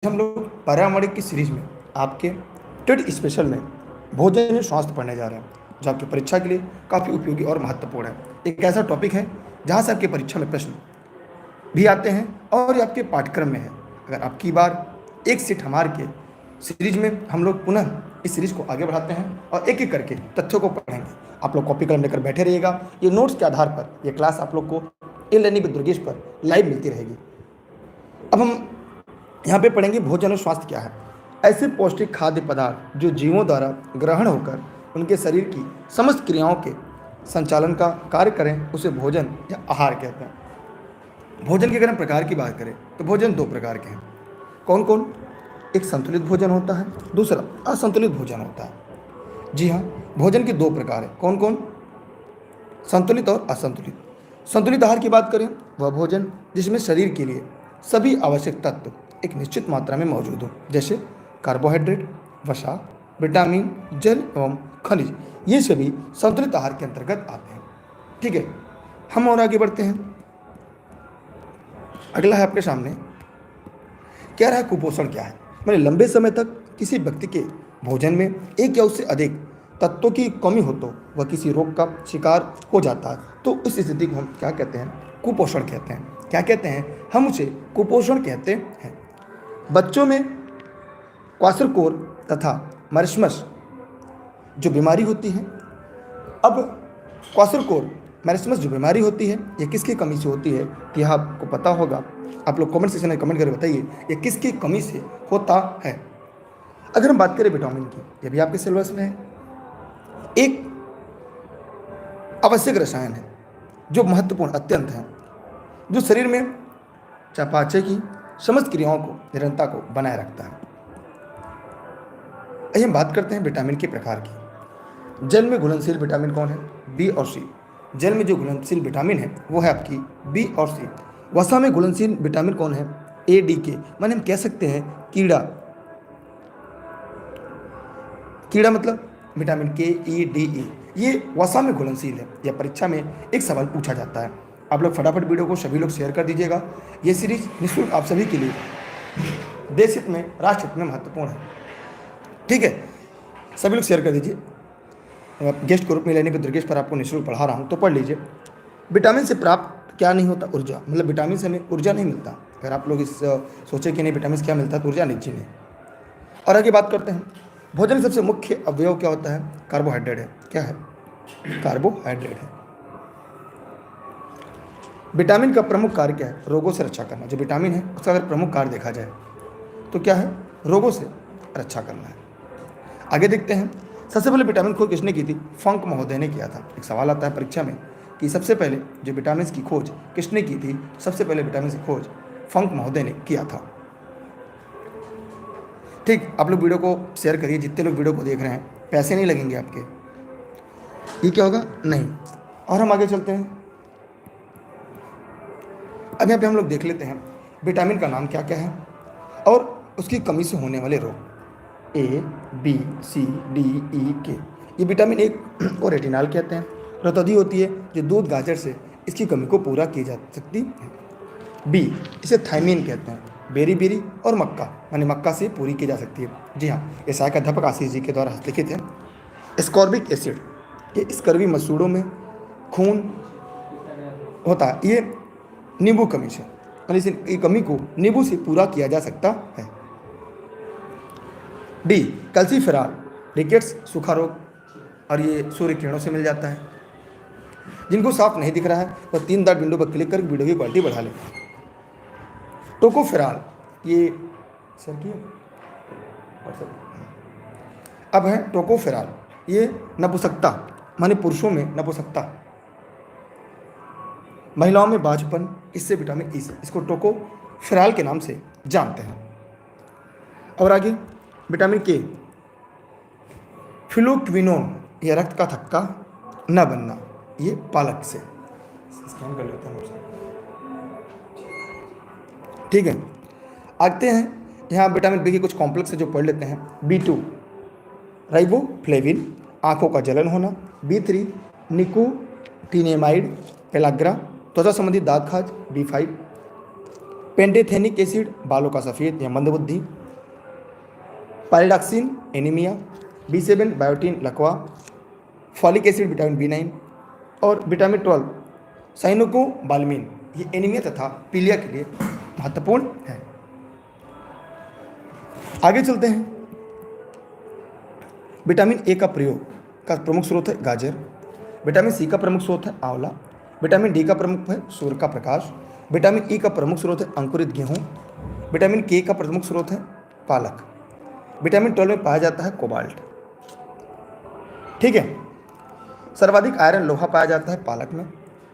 हम लोग पर्यावरण की सीरीज में आपके टेड स्पेशल में भोजन और स्वास्थ्य पढ़ने जा रहे हैं, जो आपकी परीक्षा के लिए काफ़ी उपयोगी और महत्वपूर्ण है। एक ऐसा टॉपिक है जहाँ से आपकी परीक्षा में प्रश्न भी आते हैं और ये आपके पाठ्यक्रम में है। अगर आपकी बार एक सीट हमार के सीरीज में हम लोग पुनः इस सीरीज को आगे बढ़ाते हैं और एक एक करके तथ्यों को पढ़ेंगे। आप लोग कॉपी कलम लेकर बैठे रहिएगा। ये नोट्स के आधार पर ये क्लास आप लोग को ई-लर्निंग विद दुर्गेश पर लाइव मिलती रहेगी। अब हम यहाँ पे पढ़ेंगे भोजन और स्वास्थ्य क्या है। ऐसे पौष्टिक खाद्य पदार्थ जो जीवों द्वारा ग्रहण होकर उनके शरीर की समस्त क्रियाओं के संचालन का कार्य करें, उसे भोजन या आहार कहते हैं। भोजन के अगर हम प्रकार की बात करें तो भोजन दो प्रकार के हैं। कौन कौन? एक संतुलित भोजन होता है, दूसरा असंतुलित भोजन होता है। जी हाँ, भोजन के दो प्रकार हैं। कौन कौन? संतुलित और असंतुलित। संतुलित आहार की बात करें, वह भोजन जिसमें शरीर के लिए सभी आवश्यक तत्व एक निश्चित मात्रा में मौजूद हो, जैसे कार्बोहाइड्रेट, वसा, विटामिन, जल एवं खनिज। ये सभी संतुलित आहार के अंतर्गत आते हैं। ठीक है, हम और आगे बढ़ते हैं। अगला है आपके सामने, कह रहा है कुपोषण क्या है। मैंने लंबे समय तक किसी व्यक्ति के भोजन में एक या उससे अधिक तत्वों की कमी हो तो वह किसी रोग का शिकार हो जाता है। तो उस स्थिति को हम क्या कहते हैं? कुपोषण कहते हैं। क्या कहते हैं? हम उसे कुपोषण कहते हैं। बच्चों में क्वाशरकोर तथा मरिस्मस जो बीमारी होती है, अब क्वाशरकोर मरिस्मस जो बीमारी होती है, ये किसकी कमी से होती है? यह आपको पता होगा। आप लोग कमेंट सेक्शन में कमेंट करके बताइए ये किसकी कमी से होता है। अगर हम बात करें विटामिन की, ये भी आपके सिलेबस में है। एक आवश्यक रसायन है जो महत्वपूर्ण अत्यंत है, जो शरीर में चयापचय की समस्त क्रियाओं को निरंतरता को बनाए रखता है। आइए हम बात करते हैं विटामिन के प्रकार की। जल में घुलनशील विटामिन कौन है? बी और सी। जल में जो घुलनशील विटामिन है वो है आपकी बी और सी। वसा में घुलनशील विटामिन कौन है? ए, डी, के। माने हम कह सकते हैं कीड़ा। कीड़ा मतलब विटामिन के, ई, डी, ई, ये वसा में घुलनशील है। यह परीक्षा में एक सवाल पूछा जाता है। आप लोग फटाफट वीडियो को सभी लोग शेयर कर दीजिएगा। ये सीरीज निःशुल्क आप सभी के लिए देश हित में, राष्ट्र हित में महत्वपूर्ण है। ठीक है, सभी लोग शेयर कर दीजिए। गेस्ट ग्रुप में लेने पर दुर्गेश पर आपको निःशुल्क पढ़ा रहा हूँ, तो पढ़ लीजिए। विटामिन से प्राप्त क्या नहीं होता? ऊर्जा। मतलब विटामिन से हमें ऊर्जा नहीं मिलता। अगर आप लोग इस सोचे कि नहीं विटामिन से क्या मिलता है, तो ऊर्जा नहीं चाहिए। और आगे बात करते हैं, भोजन सबसे मुख्य अवयव क्या होता है? कार्बोहाइड्रेट है। क्या है? कार्बोहाइड्रेट है। विटामिन का प्रमुख कार्य क्या है? रोगों से रक्षा करना। जो विटामिन है उसका अगर प्रमुख कार्य देखा जाए तो क्या है? रोगों से रक्षा करना है। आगे देखते हैं, सबसे पहले विटामिन खोज किसने की थी? फंक महोदय ने किया था। एक सवाल आता है परीक्षा में कि सबसे पहले जो विटामिन की खोज किसने की थी? सबसे पहले विटामिन की खोज फंक महोदय ने किया था। ठीक, आप लोग वीडियो को शेयर करिए। जितने लोग वीडियो को देख रहे हैं, पैसे नहीं लगेंगे आपके। ये क्या होगा? नहीं। और हम आगे चलते हैं। अब यहाँ पे हम लोग देख लेते हैं विटामिन का नाम क्या क्या है और उसकी कमी से होने वाले रोग। ए, बी, सी, डी, ई, के। ये विटामिन ए को रेटिनॉल कहते हैं। रतौंधी होती है जो दूध गाजर से इसकी कमी को पूरा की जा सकती है। बी, इसे थायमीन कहते हैं। बेरी बेरी और मक्का, माने मक्का से पूरी की जा सकती है। जी हाँ, ये सहायक अध्यापक आशीष जी के द्वारा हस्तलिखित है। एस्कॉर्बिक एसिड, ये स्कर्वी मसूड़ों में खून होता है। ये नींबू कमी से, यानी इस कमी को नींबू से पूरा किया जा सकता है। डी, कैल्सीफेरॉल, रिकेट्स, सूखा रोग, और ये सूर्य किरणों से मिल जाता है। जिनको साफ नहीं दिख रहा है वह 3 डॉट विंडो पर क्लिक कर वीडियो की क्वालिटी बढ़ा ले। टोकोफेरॉल, ये सर की अब है टोकोफेरॉल, ये नपुंसकता, माने पुरुषों में नपुंसकता, महिलाओं में बाझपन, इससे विटामिन ई से, इसको टोकोफेरॉल के नाम से जानते हैं। और आगे विटामिन के, फिलोक्विनोन, यह रक्त का थक्का न बनना, ये पालक से। स्कैन कर लेते हैं। ठीक है, आते हैं यहाँ विटामिन बी के कुछ कॉम्प्लेक्स है जो पढ़ लेते हैं। B2 राइबोफ्लेविन, आंखों का जलन होना। B3 निकोटिनेमाइड, पेलाग्रा, त्वचा संबंधी दाग खाज। B5 पेंटेथेनिक एसिड बालों का सफ़ेद या मंदबुद्धि, पायरिडॉक्सिन एनीमिया, B7 बायोटीन लकवा, फॉलिक एसिड विटामिन B9 और विटामिन 12 साइनोकोबाल्मिन, ये एनीमिया तथा पीलिया के लिए महत्वपूर्ण है। आगे चलते हैं। विटामिन ए का प्रयोग का प्रमुख स्रोत है गाजर, विटामिन सी का प्रमुख स्रोत है आंवला, विटामिन डी का प्रमुख है सूर्य का प्रकाश, विटामिन ई का प्रमुख स्रोत है अंकुरित गेहूं, विटामिन के का प्रमुख स्रोत है पालक, विटामिन 12 में पाया जाता है कोबाल्ट। ठीक है। सर्वाधिक आयरन लोहा पाया जाता है पालक में।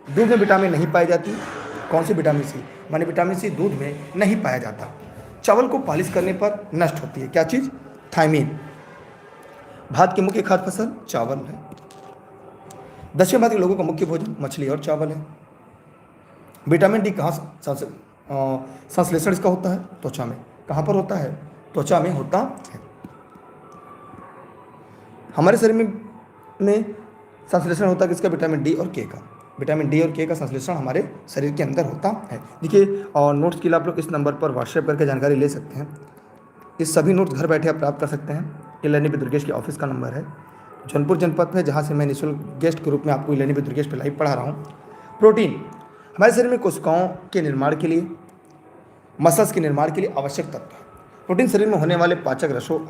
दूध में विटामिन नहीं पाई जाती, कौन सी विटामिन सी, माने विटामिन सी दूध में नहीं पाया जाता। चावल को पॉलिश करने पर नष्ट होती है, क्या चीज़, थायमीन। भारत की मुख्य खाद्य फसल चावल है। दक्षिण भारत के लोगों का मुख्य भोजन मछली और चावल है। विटामिन डी कहाँ संश्लेषण इसका होता है, त्वचा में। कहाँ पर होता है, त्वचा में होता है। हमारे शरीर में संश्लेषण होता है किसका, विटामिन डी और के का। विटामिन डी और के का संश्लेषण हमारे शरीर के अंदर होता है। देखिए, और नोट्स के लिए आप लोग इस नंबर पर व्हाट्सएप करके जानकारी ले सकते हैं। इस सभी नोट्स घर बैठे आप प्राप्त कर सकते हैं। ये लर्निंग विद दुर्गेश के ऑफिस का नंबर है, जौनपुर जनपद में, जहाँ से मैं निःशुल्क गेस्ट के रूप में आपको लर्निंग विद दुर्गेश पे लाइव पढ़ा रहा हूँ। प्रोटीन हमारे शरीर में कोशिकाओं के निर्माण के लिए, मसल्स के निर्माण के लिए आवश्यक तत्व है। प्रोटीन शरीर में होने वाले पाचक रसों,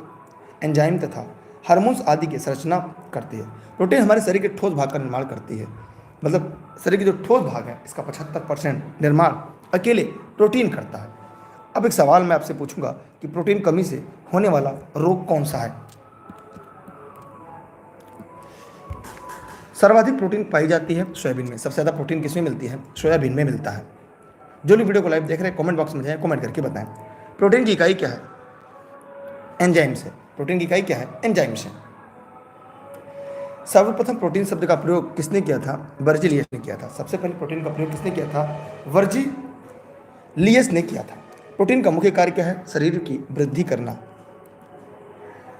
एंजाइम तथा हार्मोन्स आदि की संरचना करती है। प्रोटीन हमारे शरीर के ठोस भाग का निर्माण करती है, मतलब शरीर के जो ठोस भाग है इसका 75% निर्माण अकेले प्रोटीन करता है। अब एक सवाल मैं आपसे पूछूंगा कि प्रोटीन कमी से होने वाला रोग कौन सा है। सर्वाधिक प्रोटीन पाई जाती है सोयाबीन में। सबसे ज़्यादा प्रोटीन किसमें मिलती है, सोयाबीन में मिलता है। जो लोग वीडियो को लाइव देख रहे हैं कमेंट बॉक्स में जाएं, कमेंट करके बताएं प्रोटीन की इकाई क्या है, एंजाइम से। प्रोटीन की इकाई क्या है, एंजाइम से। सर्वप्रथम प्रोटीन शब्द का प्रयोग किसने किया था, वर्जिलियस ने किया था। सबसे पहले प्रोटीन का प्रयोग किसने किया था, वर्जिलियस ने किया था। प्रोटीन का मुख्य कार्य क्या है, शरीर की वृद्धि करना।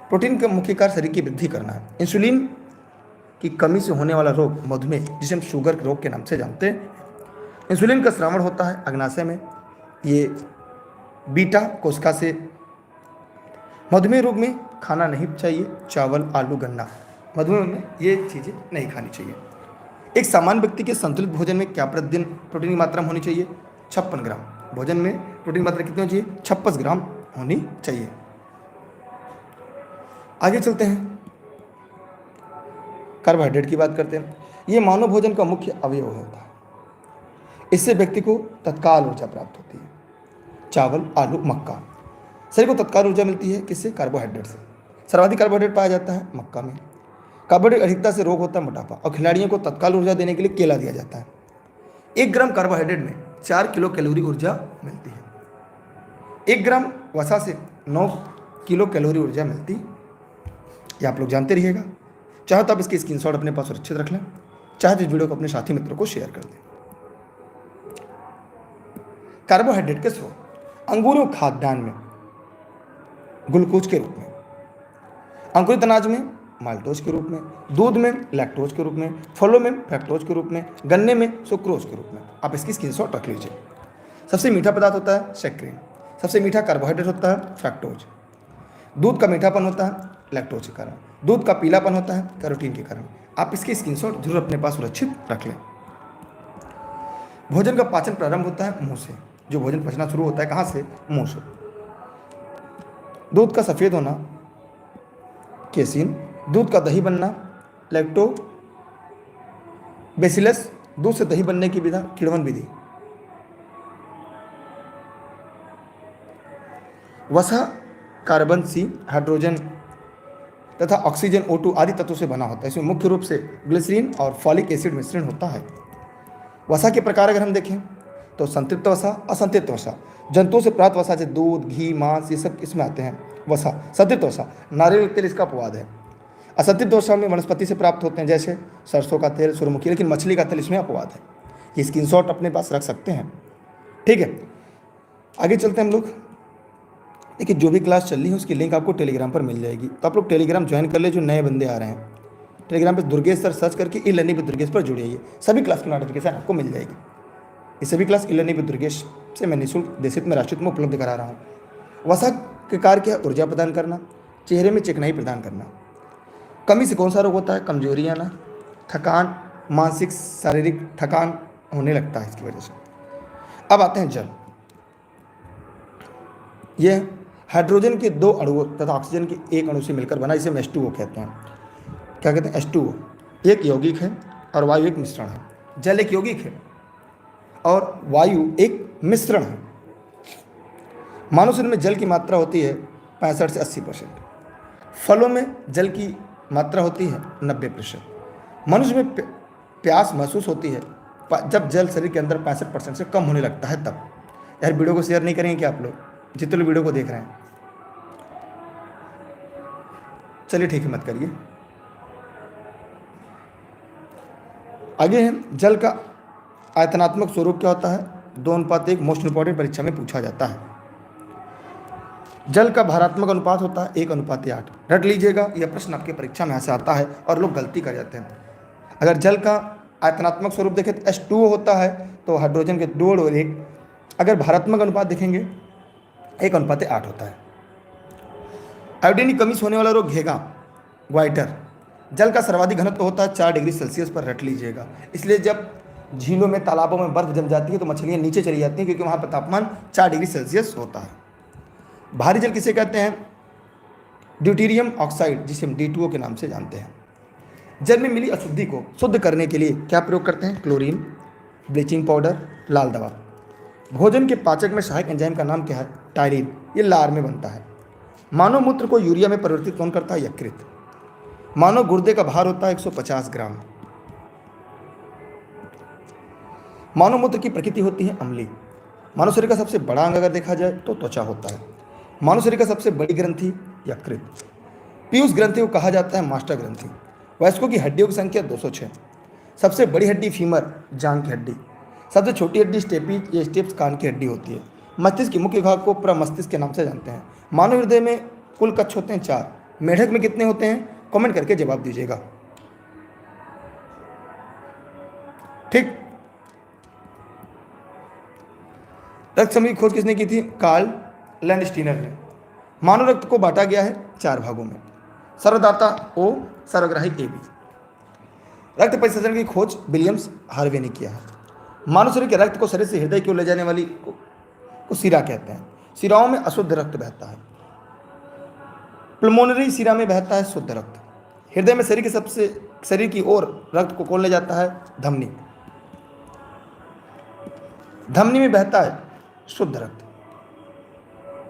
प्रोटीन का मुख्य कार्य शरीर की वृद्धि करना है। इंसुलिन की कमी से होने वाला रोग मधुमेह, जिसे हम शुगर के रोग के नाम से जानते हैं। इंसुलिन का स्रावण होता है अग्नाशय में, ये बीटा कोशिका से। मधुमेह रोग में खाना नहीं चाहिए चावल, आलू, गन्ना। मधुमेह में ये चीज़ें नहीं खानी चाहिए। एक सामान्य व्यक्ति के संतुलित भोजन में क्या प्रतिदिन प्रोटीन की मात्रा होनी चाहिए, 56 ग्राम। भोजन में प्रोटीन की मात्रा कितनी होनी चाहिए, 56 ग्राम होनी चाहिए। आगे चलते हैं, कार्बोहाइड्रेट की बात करते हैं। ये मानव भोजन का मुख्य अवयव होता है। इससे व्यक्ति को तत्काल ऊर्जा प्राप्त होती है। चावल, आलू, मक्का, शरीर को तत्काल ऊर्जा मिलती है किससे, कार्बोहाइड्रेट से। सर्वाधिक कार्बोहाइड्रेट पाया जाता है मक्का में। कार्बोहाइड्रेट अधिकता से रोग होता है मोटापा, और खिलाड़ियों को तत्काल ऊर्जा देने के लिए केला दिया जाता है। 1 ग्राम कार्बोहाइड्रेट में 4 किलो कैलोरी ऊर्जा मिलती है। 1 ग्राम वसा से 9 किलो कैलोरी ऊर्जा मिलती, ये आप लोग जानते रहिएगा। चाहे तो आप इसकी स्क्रीनशॉट अपने पास सुरक्षित रख लें, चाहे तो इस वीडियो को अपने साथी मित्रों को शेयर कर दें। कार्बोहाइड्रेट के स्रोत, अंगूरों खाद्यान्न में ग्लूकोज के रूप में, अंकुरित अनाज में माल्टोज के रूप में, दूध में लैक्टोज के रूप में, फलों में फ्रैक्टोज के रूप में, गन्ने में सुक्रोज के रूप में। आप इसकी स्क्रीनशॉट रख लीजिए। सबसे मीठा पदार्थ होता है सैक्रिन। सबसे मीठा कार्बोहाइड्रेट होता है फ्रैक्टोज। दूध का मीठापन होता है लैक्टोज के कारण। दूध का पीलापन होता है कैरोटीन के कारण। आप इसकी स्क्रीनशॉट जरूर अपने पास सुरक्षित रख लें। भोजन का पाचन प्रारंभ होता है मुंह से। जो भोजन पचना शुरू होता है कहाँ से, मुंह से। दूध का सफ़ेद होना केसिन, दूध का दही बनना लैक्टोबैसिलस, दूध से दही बनने की विधा किण्वन विधि। वसा कार्बन सी, हाइड्रोजन तथा ऑक्सीजन O2 आदि तत्वों से बना होता है। इसमें मुख्य रूप से ग्लिसरीन और फॉलिक एसिड मिश्रण होता है। वसा के प्रकार अगर हम देखें तो संतृप्त वसा, असंतृप्त वसा। जंतुओं से प्राप्त वसा जैसे दूध, घी, मांस, ये सब इसमें आते हैं। वसा, संतृप्त वसा, नारियल तेल इसका अपवाद है। असंतृप्त वसा में वनस्पति से प्राप्त होते हैं जैसे सरसों का तेल, सूर्यमुखी, लेकिन मछली का तेल इसमें अपवाद है। ये स्क्रीनशॉट अपने पास रख सकते हैं, ठीक है। आगे चलते हैं हम लोग। देखिए, जो भी क्लास चल रही है उसकी लिंक आपको टेलीग्राम पर मिल जाएगी, तो आप लोग टेलीग्राम ज्वाइन कर ले। जो नए बंदे आ रहे हैं टेलीग्राम पर दुर्गेश सर सर्च करके ई लर्निंग विद दुर्गेश पर जुड़िए। सभी क्लास की नोटिफिकेशन आपको मिल जाएगी। ये सभी class e learning with Durgesh से मैं निःशुल्क देश हित में राष्ट्रहित में उपलब्ध करा रहा हूँ। वसा के कार्य क्या है? ऊर्जा प्रदान करना, चेहरे में चिकनाई प्रदान करना। कमी से कौन सा रोग होता है? कमजोरी आना, थकान, मानसिक शारीरिक थकान होने लगता है इसकी वजह से। अब आते हैं जल। यह हाइड्रोजन के 2 अणुओं तथा ऑक्सीजन के 1 अणु से मिलकर बना, इसे हम H2O कहते हैं। क्या कहते हैं? H2O एक यौगिक है और वायु एक मिश्रण है। जल एक यौगिक है और वायु एक मिश्रण है। मानव शरीर में जल की मात्रा होती है 65 से 80%। फलों में जल की मात्रा होती है 90%। मनुष्य में प्यास महसूस होती है जब जल शरीर के अंदर 65% से कम होने लगता है तब। यार वीडियो को शेयर नहीं करेंगे क्या आप लोग, जितने लोग वीडियो को देख रहे हैं? चलिए ठीक है, मत करिए। आगे है जल का आयतनात्मक स्वरूप क्या होता है? 2:1 मोस्ट इंपॉर्टेंट परीक्षा में पूछा जाता है। जल का भारात्मक अनुपात होता है 1:8। रट लीजिएगा, यह प्रश्न आपके परीक्षा में ऐसे आता है और लोग गलती कर जाते हैं। अगर जल का आयतनात्मक स्वरूप देखें तो H2O होता है, तो हाइड्रोजन के 2 और 1। अगर भारात्मक अनुपात देखेंगे 1:8 होता है। आयोडीन की कमी से होने वाला रोग घेगा, ग्वाइटर। जल का सर्वाधिक घनत्व होता है 4 डिग्री सेल्सियस पर, रट लीजिएगा। इसलिए जब झीलों में तालाबों में बर्फ जम जाती है तो मछलियाँ नीचे चली जाती हैं, क्योंकि वहाँ पर तापमान 4 डिग्री सेल्सियस होता है। भारी जल किसे कहते हैं? ड्यूटीरियम ऑक्साइड, जिसे हम D2O के नाम से जानते हैं। जल में मिली अशुद्धि को शुद्ध करने के लिए क्या प्रयोग करते हैं? क्लोरीन, ब्लीचिंग पाउडर, लाल दवा। भोजन के पाचक में सहायक एंजाइम का नाम क्या है? टायरीन। ये लार में बनता है। मानव मूत्र को यूरिया में परिवर्तित कौन करता है? यकृत। मानव गुर्दे का भार होता है 150 ग्राम। मानव मूत्र की प्रकृति होती है अम्लीय। मानव शरीर का सबसे बड़ा अंग अगर देखा जाए तो त्वचा होता है। मानव शरीर का सबसे बड़ी ग्रंथि यकृत। पीयूष ग्रंथि को कहा जाता है मास्टर ग्रंथि। वयस्कों की हड्डियों की संख्या 206। सबसे बड़ी हड्डी फीमर, जांघ की हड्डी। सबसे छोटी हड्डी स्टेपीज या स्टेप्स, कान की हड्डी होती है। मस्तिष्क के मुख्य भाग को प्रमस्तिष्क के नाम से जानते हैं। मानव हृदय में कुल कक्ष होते हैं 4। मेढक में कितने होते हैं? कमेंट करके जवाब दीजिएगा। ठीक। रक्त समूह की खोज किसने की थी? कार्ल लैंडस्टीनर ने। मानव रक्त को बांटा गया है 4 भागों में। सर्वदाता O, सर्वग्राही AB। रक्त परिसंचरण की खोज विलियम्स हार्वे ने किया है। मानव शरीर के रक्त को शरीर से हृदय की ओर ले जाने वाली को सिरा कहते हैं। सिराओं में अशुद्ध रक्त बहता है। प्लमोनरी सिरा में बहता है शुद्ध रक्त। हृदय में शरीर की ओर रक्त को कौन ले जाता है? धमनी। धमनी में बहता है शुद्ध रक्त।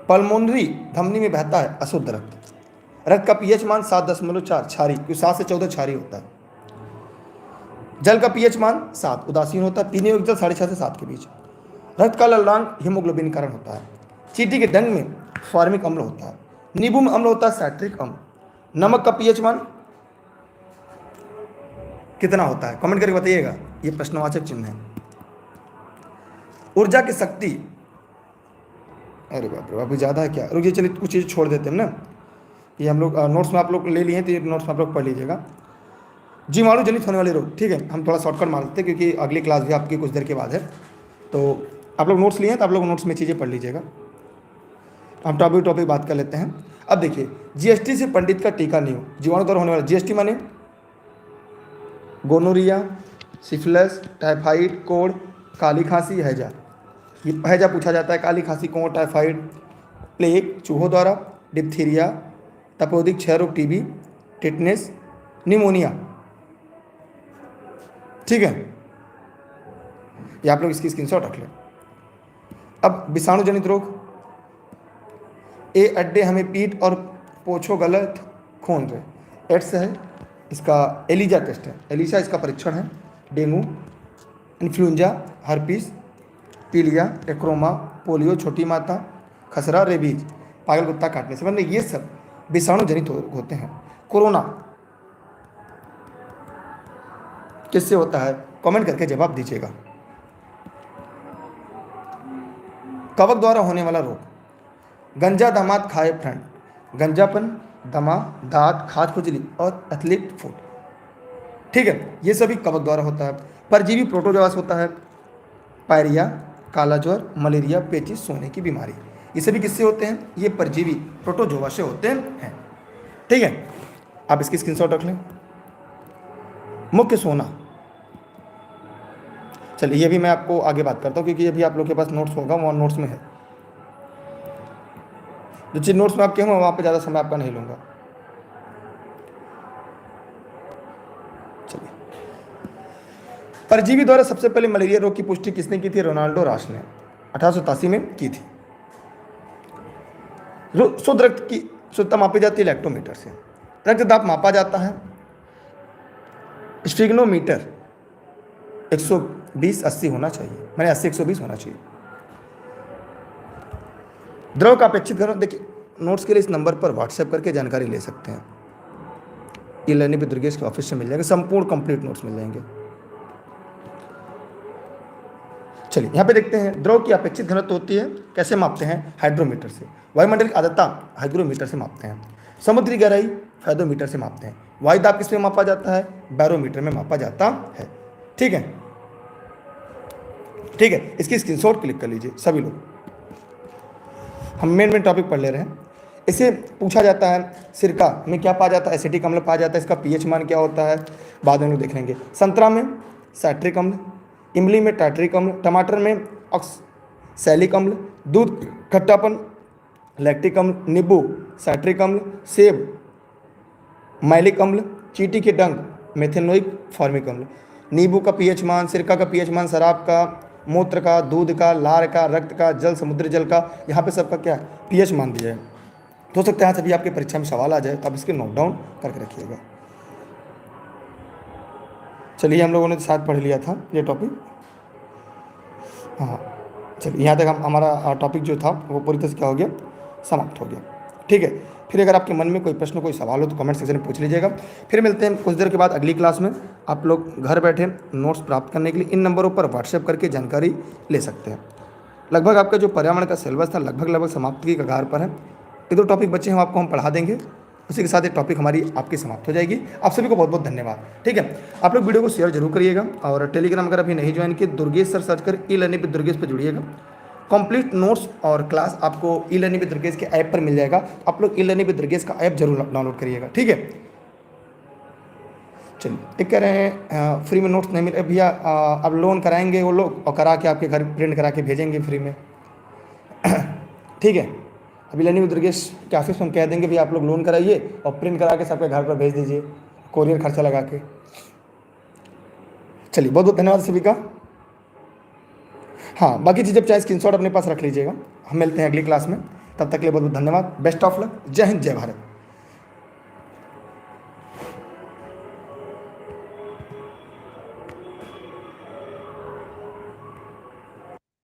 पल्मोनरी धमनी में बहता है अशुद्ध रक्त। रक्त का पीएच मान 7.4 क्षारीय, क्योंकि 7 से 14 क्षारीय होता है। जल का पीएच मान 7 उदासीन होता है। पीने योग्य जल 6.5 से 7 के बीच। रक्त का लाल रंग हीमोग्लोबिन कारण होता है। चींटी के डंक में फॉर्मिक अम्ल होता है। नींबू में अम्ल होता है सैट्रिक अम्ल। नमक का पीएच मान कितना होता है? कमेंट करके बताइएगा, ये प्रश्नवाचक चिन्ह है। ऊर्जा की शक्ति, अरे बाप रे बाप, ज़्यादा है क्या? रुकिए, चलिए कुछ चीज़ छोड़ देते हैं ना। ये हम लोग नोट्स में आप लोग ले लिए हैं, तो ये नोट्स में आप लोग पढ़ लीजिएगा। जीवाणु जनित होने वाले रोग, ठीक है, हम थोड़ा शॉर्टकट मार लेते हैं क्योंकि अगली क्लास भी आपकी कुछ देर के बाद है। तो आप लोग नोट्स लिए हैं तो आप लोग नोट्स में चीज़ें पढ़ लीजिएगा। हम टॉपिक बात कर लेते हैं। अब देखिए, जीएसटी से पंडित का टीका नहीं हो। जीवाणु द्वारा होने वाला जीएसटी माने गोनोरिया, सिफिलिस, टाइफाइड, कोढ़, काली खांसी, हैजा। ये हैजा पूछा जाता है। काली खांसी, कोढ़, टाइफाइड, प्लेग चूहों द्वारा, डिप्थीरिया, तपेदिक क्षय रोग, टीबी, टिटनेस, निमोनिया। ठीक है, ये आप लोग इसकी स्क्रीनशॉट रख लें। अब विषाणु जनित रोग, अड्डे हमें पीठ और पोछो गलत खून रहे। एड्स है, इसका एलिजा टेस्ट है। एलिजा इसका परीक्षण है। डेंगू, इन्फ्लुएंजा, हर्पीस, पीलिया, एक्रोमा, पोलियो, छोटी माता, खसरा, रेबीज, पागल कुत्ता काटने से, मतलब ये सब विषाणु जनित होते हैं। कोरोना किससे होता है? कमेंट करके जवाब दीजिएगा। कवक द्वारा होने वाला रोग, गंजा, दामाद, खाए, फ्रंट। गंजापन, दमा, दांत, खाद खुजली और एथलीट फुट। ठीक है, ये सभी कवक द्वारा होता है। परजीवी प्रोटोजोआ होता है। पायरिया, काला ज्वर, मलेरिया, पेचिश, सोने की बीमारी, ये सभी किससे होते हैं? ये परजीवी प्रोटोजोआ से होते हैं। ठीक है, आप इसकी स्क्रीनशॉट रख लें। मुख्य सोना, चलिए ये भी मैं आपको आगे बात करता हूँ, क्योंकि ये भी आप लोग के पास नोट्स होगा, वहाँ नोट्स में है। जो चीज़ नोट्स में आपके होंगे वहाँ पे ज़्यादा समय आपका नहीं लूँगा। चलिए, परजीवी द्वारा सबसे पहले मलेरिया रोग की पुष्टि किसने की थी? रोनाल्डो राश ने 1887 में की थी। शुद्ध रक्त की शुद्धता मापी जाती है लैक्टोमीटर से। रक्त दाब मापा जाता है स्फिग्नोमीटर, 120/80 होना चाहिए, मैंने 80/120 होना चाहिए। द्रव का अपेक्षित घनत्व, देखिए नोट्स के लिए इस नंबर पर व्हाट्सएप करके जानकारी ले सकते हैं। ई लर्निंग विद दुर्गेश के ऑफिस से मिल जाएंगे, संपूर्ण कंप्लीट नोट्स मिल जाएंगे। चलिए यहाँ पे देखते हैं, द्रव की अपेक्षित घनत्व होती है, कैसे मापते हैं? हाइड्रोमीटर से। वायुमंडल की आर्द्रता हाइग्रोमीटर से मापते हैं। समुद्री गहराई फेदोमीटर से मापते हैं। वायु दाब किस में मापा जाता है? बैरोमीटर में मापा जाता है। ठीक है, ठीक है, इसकी स्क्रीनशॉट क्लिक कर लीजिए सभी लोग। हम मेन टॉपिक पढ़ ले रहे हैं। इसे पूछा जाता है सिरका में क्या पाया जाता है? एसिटिक अम्ल पाया जाता है। इसका पीएच मान क्या होता है? बाद में लोग देख लेंगे। संतरा में साइट्रिक अम्ल, इमली में टार्टरिक अम्ल, टमाटर में ऑक्सैलिक अम्ल, दूध खट्टापन लैक्टिक अम्ल, नींबू साइट्रिक अम्ल, सेब मैलिक अम्ल, चींटी के डंक मेथेनोइक फॉर्मिक अम्ल। नींबू का पीएच मान, सिरका का पीएच मान, शराब का, मूत्र का, दूध का, लार का, रक्त का, जल समुद्री जल का, यहाँ पे सबका क्या पीएच मान दिया है। हो सकता है सभी आपकी परीक्षा में सवाल आ जाए, तो आप इसके नोट डाउन करके रखिएगा। चलिए हम लोगों ने साथ पढ़ लिया था ये टॉपिक। हाँ चलिए, यहाँ तक हमारा टॉपिक जो था वो पूरी तरह से क्या हो गया? समाप्त हो गया। ठीक है, फिर अगर आपके मन में कोई प्रश्न कोई सवाल हो तो कमेंट सेक्शन में पूछ लीजिएगा। फिर मिलते हैं कुछ देर के बाद अगली क्लास में। आप लोग घर बैठे नोट्स प्राप्त करने के लिए इन नंबरों पर व्हाट्सएप करके जानकारी ले सकते हैं। लगभग आपका जो पर्यावरण का सिलेबस था लगभग समाप्ति की कगार पर है। ये 2 टॉपिक बच्चे हैं, आपको हम पढ़ा देंगे, उसी के साथ ये टॉपिक हमारी आपकी समाप्त हो जाएगी। आप सभी को बहुत बहुत धन्यवाद। ठीक है, आप लोग वीडियो को शेयर जरूर करिएगा, और टेलीग्राम अगर अभी नहीं ज्वाइन किए दुर्गेश सर सर्च कर ई लर्निंग विद दुर्गेश पर जुड़िएगा। कंप्लीट नोट्स और क्लास आपको ई लर्निंग विद दुर्गेश के ऐप पर मिल जाएगा। आप लोग ई लर्निंग विद दुर्गेश का ऐप जरूर डाउनलोड करिएगा। ठीक है, चलिए एक कह रहे हैं फ्री में नोट्स नहीं मिले भैया, अब लोन कराएंगे वो लोग और करा के आपके घर प्रिंट करा के भेजेंगे फ्री में। ठीक है, अभी लर्निंग विद दुर्गेश के ऑफिस में हम कह देंगे भैया आप लोग लोन कराइए और प्रिंट करा के सबके घर पर भेज दीजिए, कोरियर खर्चा लगा के। चलिए बहुत बहुत धन्यवाद सभी का। हाँ, बाकी चीज़ जब चाहे स्क्रीनशॉट अपने पास रख लीजिएगा। हम मिलते हैं अगली क्लास में, तब तक के लिए बहुत बहुत धन्यवाद। Best of luck. जय हिंद, जय भारत।